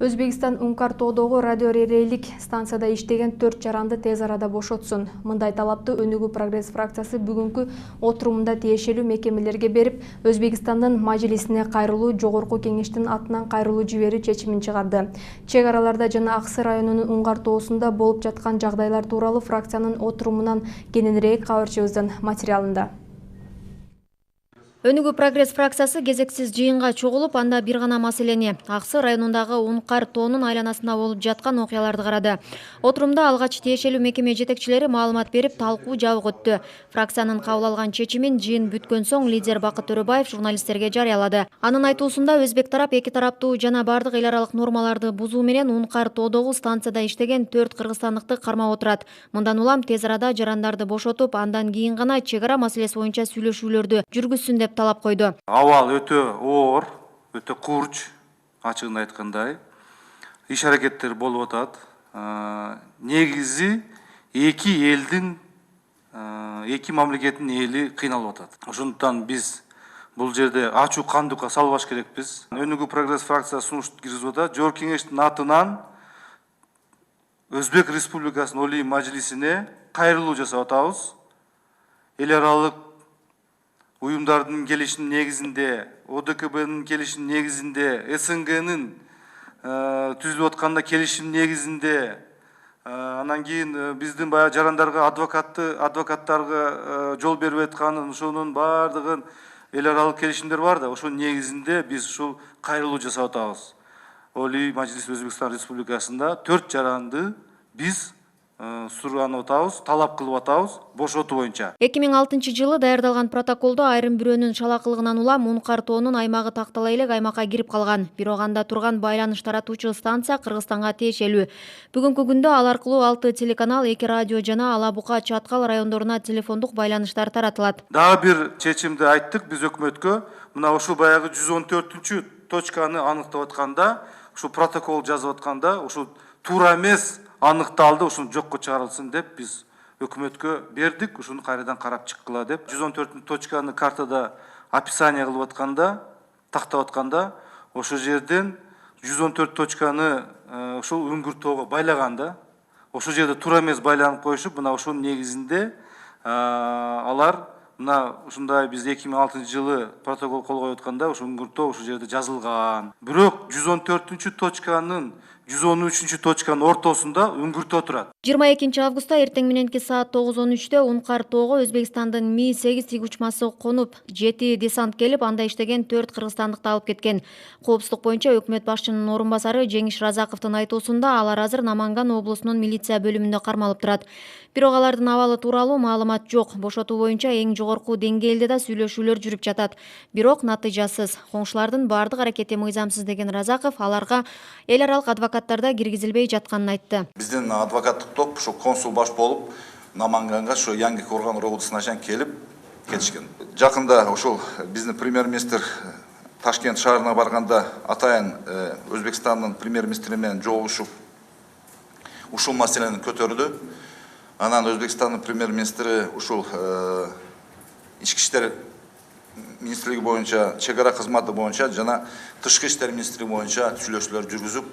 Өзбекстан Ункар-Тоодогу радиорелейлик станцияда иштеген 4 жаранды тез арада бошотсун. Мындай талапты Өнүгүү Прогресс фракциясы бүгүнкү отурумунда тиешелүү мекемелерге берип, Өзбекстандын мажлисине кайрылуу жогорку кеңештин атынан кайрылуу жиберүү чечимин чыгарды. Чек араларда жана Аксы районунун Ункар-Тоосунда болуп жаткан жагдайлар тууралуу фракциянын отурумунан кененирээк кабарчыбыздын материалында. Өнүгүү Прогресс фракциясы кезексиз жыйынга чогулуп, анда бир гана маселени Аксы районундагы Ункар-Тоонун айланасында болуп жаткан окуяларды карады. Отурумда алгач тиешелүү мекеме жетекчилери маалымат берип, талкуу жабык өттү. Фракциянын кабыл алган чечимин жыйын бүткөн соң лидер Бакыт Төрөбаев журналисттерге жарыялады. Анын айтуусунда өзбек тарап эки тараптуу жана бардык эл аралык нормаларды бузуу менен Ункар-Тоодогу станцияда иштеген 4 кыргызстандыкты кармап отурат. Мындан улам тез арада жарандарды бошотуп, андан кийин гана чек ара маселеси боюнча сүйлөшүүлөрдү жүргүзсүн деп талап койду. Абал өтө оор, өтө курч, ачыгын айткандай. Иш аракеттер болуп атат. Негизи эки элдин, эки мамлекеттин эли кыйналып атат. Ошондуктан биз бул жерде ачуу кандыкка салбаш керекпиз. Өнүгүү Прогресс фракциясы сунуш киргизип атат. Жогорку кеңештин атынан Өзбек Республикасынын Олий Мажлисине кайрылуу жасап атабыз. Эл аралык уюмдардын келишимин негизинде, ОДКБнын келишимин негизинде, СНГнын түзүлүп атканда келишим негизинде, анан кийин биздин баягы жарандарга адвокаттарга жол берип атканын, ошонун баардыгын эл аралык келишимдер бар да, ошонун негизинде биз ушул кайрылуу жасап атабыз. Олий Мажлис Өзбекстан Республикасында 4 жаранды биз суранып атабыз, талап кылып атабыз бошотуу боюнча. 2006-жылы даярдалган протоколдо айрым бирөөнүн шалакылыгынан улам Ункар-Тоонун аймагы тактала элек аймакка кирип калган. Бирок анда турган байланыш таратуучу станция Кыргызстанга тиешелүү. Бүгүнкү күндө ал аркылуу 6 телеканал, 2 радио жана Ала Бука, Чаткал райондоруна телефондук байланыштар таратылат. Дагы бир чечимди айттык биз өкмөткө. Мына ушул баягы 114 точканы аныктап атканда, ушул протокол жазып атканда, ушул туура эмес аныкталды, ушуну жокко чыгарылсын деп биз өкмөткө бердик, ушуну кайрадан карап чыккыла деп. 114 точканы картада описание кылып атканда, тактап атканда, ошол жерден 114 точканы ушул Үңгүр-Тоого байлаганда, ошол жерде туура эмес байланып коюшуп, мына ошонун негизинде алар мына ушундай биз 2006-жылы протокол кол коюп атканда, ошол Үңгүр-Тоо ушул жерде жазылган. Бирок 114 точканын 113 точканын ортосунда Үңгүр-Тоо турат. 22 августта эртең мененки саат 9:13-тө Ункар-Тоого Өзбекстандын Ми-8 тиг учмасы конуп, 7 десант келип, анда иштеген 4 кыргызстандыкты алып кеткен. Коопсуздук боюнча өкмөт башчынын орун басары Жеңиш Разаковдун айтуусунда алар азыр Наманган облусунун милиция бөлүмүндө кармалып турат. Бирок алардын абалы тууралуу маалымат жок. Бошотуу боюнча эң жогорку деңгээлде да сүйлөшүүлөр жүрүп жатат. Бирок натыйжасыз. Коңшулардын бардык аракети мыйзамсыз деген Разаков аларга эл аралык адвокаттарда киргизилбей жатканын айтты. Биздин адвокаттык топ ушу консул баш болуп Наманганга, ушу Yangi Korgan облусуна келип кетишкен. Жакында ушул биздин премьер-министр Ташкент шаарына барганда атайын Өзбекстандын премьер-министри менен жолугушуп ушул маселени көтөрдү. Анан Өзбекстандын премьер-министри ушул ички иштер министрлиги боюнча, чек ара кызматы боюнча жана тышкы иштер министрлиги боюнча сүйлөшүүлөр жүргүзүп,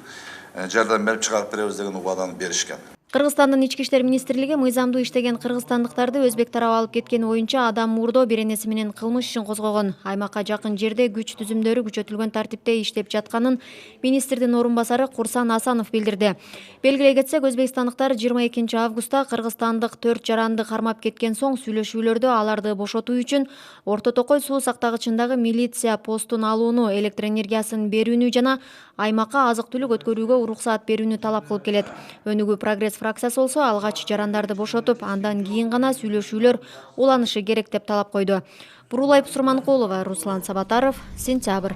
жардам берип чыгарып беребиз деген убаданы беришкен. Кыргызстандын ички иштер министрлиги мыйзамдуу иштеген кыргызстандыктарды өзбек тарабы алып кеткен боюнча адам мурдоо беренеси менен кылмыш ишин козгогон. Аймакка жакын жерде күч түзүмдөрү күчөтүлгөн тартипте иштеп жатканын министрдин орун басары Курсан Асанов билдирди. Белгилей кетсек, өзбекстандыктар 22 августта кыргызстандык 4 жаранды кармап кеткен соң сүйлөшүүлөрдө аларды бошотуу үчүн Орто Токой суу сактагычындагы милиция постун алууну, электр энергиясын берүүнү жана аймакка азык-түлүк өткөрүүгө уруксаат берүүнү талап кылып келет. Өнүгүү Прогресс фракциясы болсо алгач жарандарды бошотуп, андан кийин гана сүйлөшүүлөр уланышы керек деп талап койду. Бурулай Сурманкулова, Руслан Сабатаров, Сентябрь.